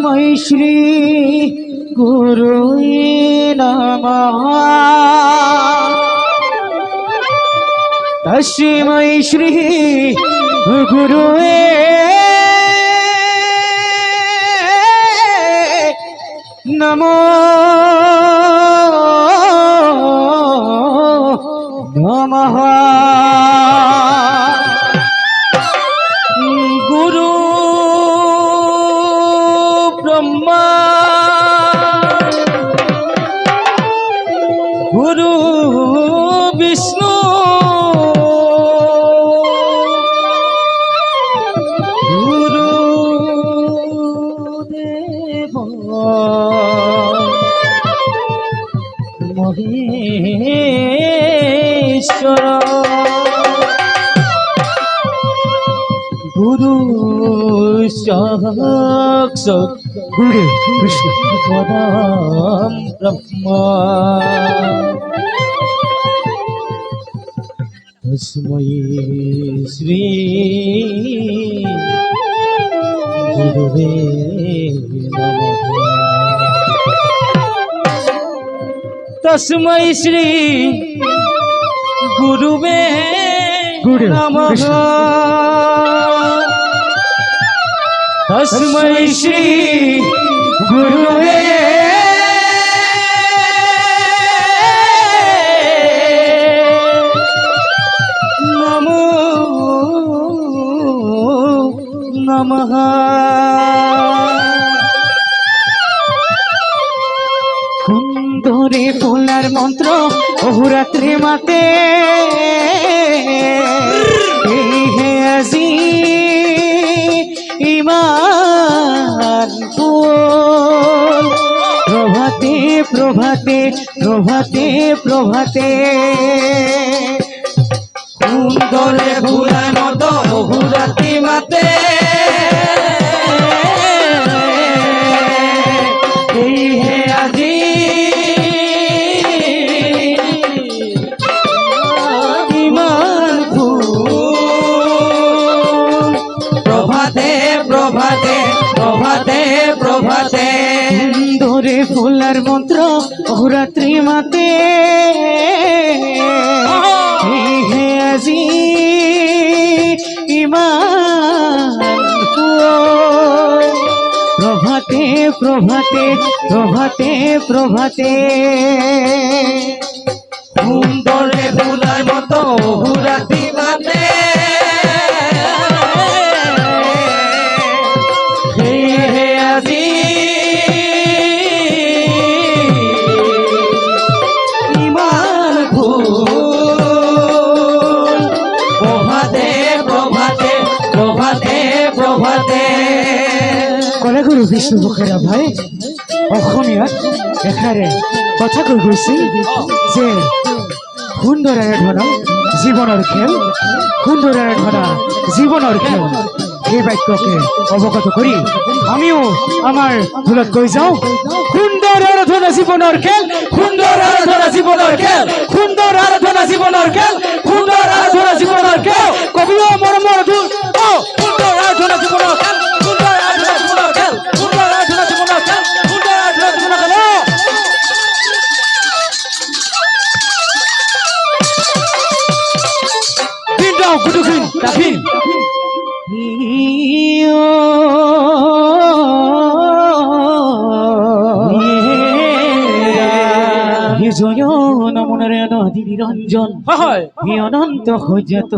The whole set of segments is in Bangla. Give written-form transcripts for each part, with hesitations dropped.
तस्मै श्री गुरुवे नमः तस्मै श्री गुरुवे नमो नमः गुरु ब्रह्मा गुरु विष्णु गुरु देव महेश्वर गुरु साक्षात् गुरु विष्णु परम ब्रह्मा तस्मै श्री गुरुवे नमः तस्मै श्री गुरुवे नमः तस्मै श्री गुरुवे नमो नमः सुंदरे फुलार मंत्र अहोरात्रि माते हे আজি ইমান ফুল প্রভাতে প্রভাতে প্রভাতে প্রভাতে সুন্দরে ফুলার মতো অহুরাতি মাতে এই হে আজি ইমান ফুল প্রভাতে প্রভাতে প্রভাতে প্রভাতে সুন্দরে ফুলার মন্ত্র অহরাত্রি মাতে হে আজি ইমান প্রভাতে প্রভাতে প্রভাতে প্রভাতে সুন্দরে ফুলার মতো অহরাত্রি মাতে গুরু বিষ্ণু বখেরা ভাই অসমীয়াত এষাৰে কথা কৈ গৈছিল যে সুন্দৰ আৰাধনা জীৱনৰ খেল সুন্দৰ আৰাধনা জীৱনৰ খেল এই বাক্যকে অৱগত কৰি আমিও আমাৰ ভুলত কৈ যাওঁ সুন্দৰ আৰাধনা জীৱনৰ খেল সুন্দৰ আৰাধনা জীৱনৰ খেল সুন্দৰ আৰাধনা জীৱনৰ খেল সুন্দৰ আৰাধনা জীৱনৰ খেল কবিও মৰমৰ ধুল সুন্দৰ আৰাধনা জীৱনৰ খেল Gudugin, Dahin. নিরঞ্জন অনন্ত সজ্জাত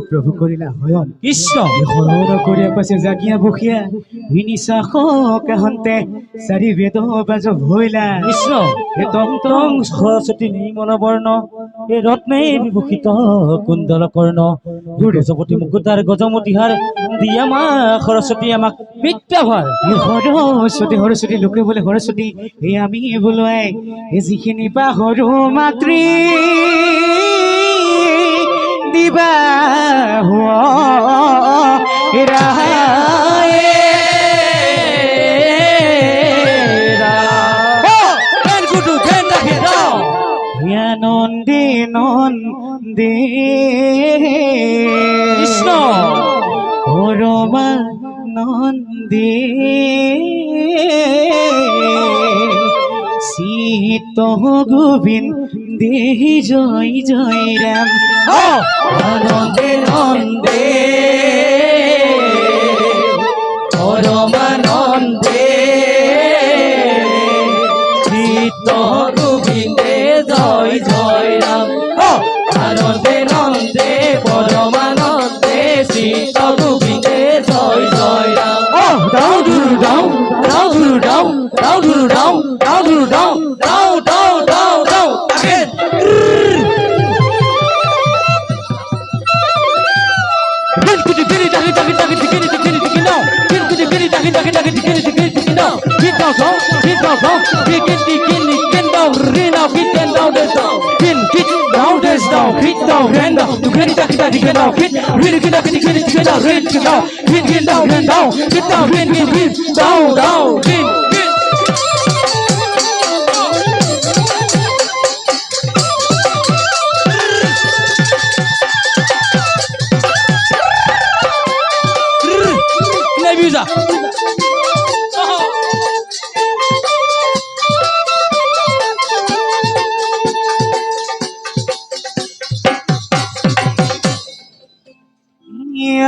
প্রভু করিলা হয়ন কৃষ্ণ হরণ করিয়া পাছে জাগিয়া বসিয়া নিশাসতে চারি বেদ বাজ ভৈলা কৃষ্ণ তন্ত্রং সরস্বতী নির্মল বর্ণ এ রত্নে বিভূষিত কুণ্ডল কর্ণ গজপতি মুকুতার গজমতিহার দিয়া মা সরস্বতী আমাক বিদ্যাভার সরস্বতী সরস্বতী লোকে বলে সরস্বতী এই আমি বোলোৱাই যিখিনি পাহৰো মাতৃ দিবা নন্দী নন্দী কৃষ্ণ পরমা নন্দী তহ গোবিন্দ দেহি জয় জয় রাম আনন্দে নন্দে পরমানন্দে চিত্ত গোবিন্দে জয় জয় রাম আনন্দে নন্দে পরমানন্দে চিত্ত গোবিন্দে জয় জয় রাম দাও দুরু দাও দাও ধুরু দাও দাও ধুরু দাও দাও ধুরু দাও দাও দাও দাও দাও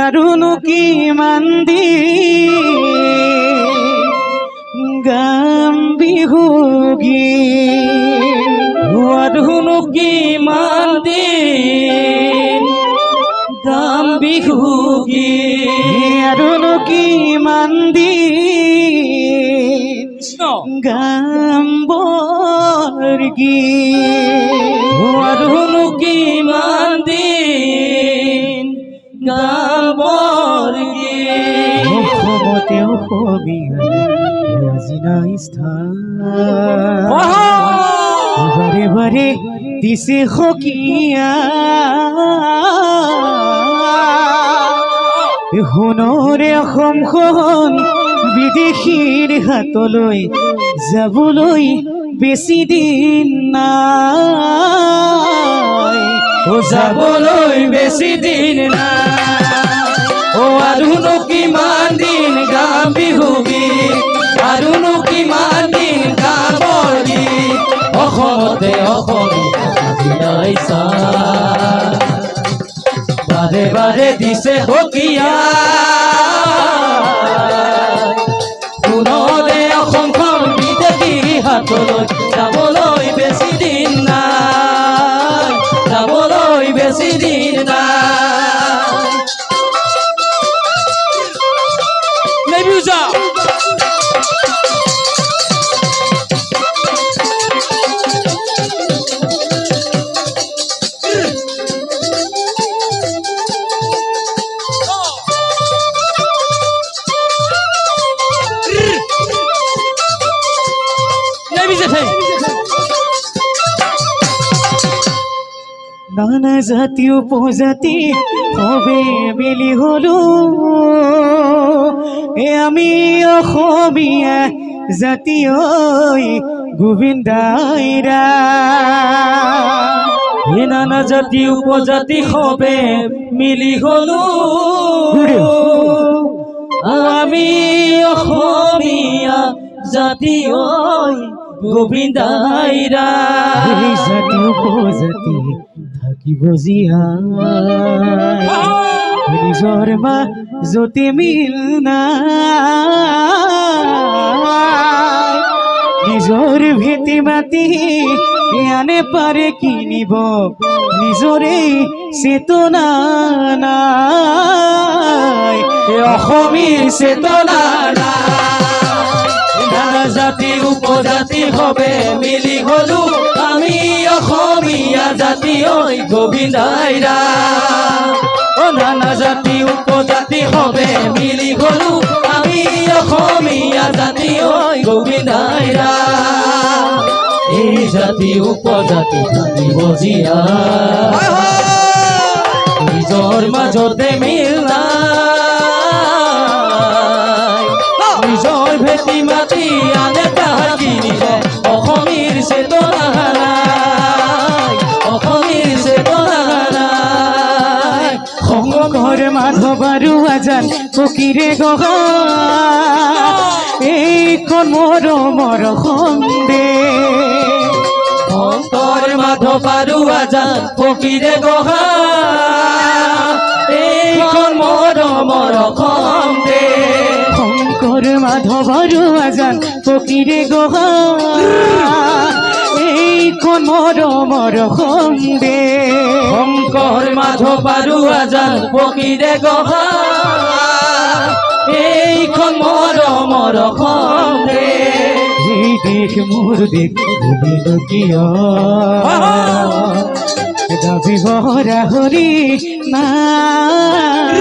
আৰুনো কিমান গাম বিহু আৰুনো কিমান দিন গাম বিহু আৰুনো কিমান কৃষ্ণ গাম বৰগী আৰুনো কিমান দিন গাম বৰগীত অসমতে অসমীয়া ৰাজিনা স্থান বাৰে বাৰে দিছে সকিয়া সোণৰে অসমখন বিদেশীৰ হাতলৈ যাবলৈ বেছি দিন নাই যাবলৈ বেছি দিন নাই আৰুনো কিমান দিন গাম বিহু গীত আৰুনো কিমান দিন গাম বৰগীত অসমতে অসমীয়া বাৰে বাৰে দিছে সকিয়া সোণৰে অসমখন বিদেশী হাতলৈ যাবলৈ বেছি দিন নাই যাবলৈ বেছি দিন নাই নেবিউজা নানা জাতি উপজাতি সবে মিলি হলো আমি অসমীয়া জাতি ঐ গোবিন্দাইৰা নানা জাতি উপজাতি সবে মিলি হলো আমি অসমীয়া জাতি ঐ গোবিন্দাইৰা এই জাতি উপজাতি থাকিব জীয়াই নিজৰ মাজতে মিল নাই নিজৰ ভেটি মাটি আনে পাৰে কিনিব নিজৰে চেতনা নাই অসমীৰ চেতনা নানা জাতি উপজাতি সবে মিলি হলো আমি অসমীয়া জাতি ঐ গোবিন্দাইৰা নানা জাতি উপজাতি সবে মিলি হলো আমি অসমীয়া জাতি ঐ গোবিন্দাইৰা এই জাতি উপজাতি থাকিব জীয়াই নিজৰ মাজতে মিল নাই নিজৰ ভেটি মাটি আনে তাহাৰ কিনিলে অসমীৰ চেতনা নাই অসমীৰ চেতনা নাই সংঘৰ মাধৱ আৰু আজান ফকীৰে গঢ়া এইখন মৰমৰ সন্দেহ শংকৰ মাধৱ আৰু আজান ফকীৰে গঢ়া এইখন মৰমৰ অসম দেশ। শংকৰ মাধৱ আৰু আজান ফকীৰে গঢ়া এইখন মৰমৰ অসম দেশ। শংকৰ মাধৱ আৰু আজান ফকীৰে গঢ়া এইখন মৰমৰ অসম দেশ। এই দেশ মোৰ দেশ বুলিলো কিয় দাবী ভৰা হৰি নাই।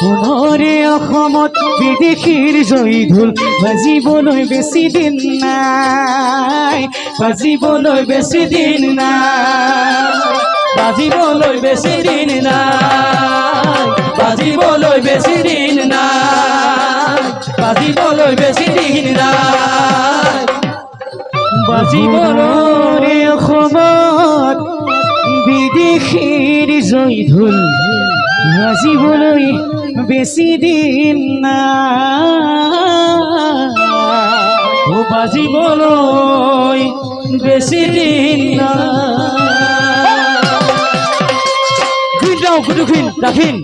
পুনৰে অসমত বিদেশীৰ জয় ঢোল বাজিবলৈ বেছি দিন নাই, বাজিবলৈ বেছি দিন নাই, বাজিবলৈ বেছি দিন নাই, বাজিবলৈ বেছি দিন নাই, বাজিবলৈ বেছি দিন নাই, বাজিবলৈ অসমত বিদেশীৰ জয় ঢোল বাজিবলৈ বেছি দিন নাই, বাজিবলৈ বেছি দিন নাই। দাখিন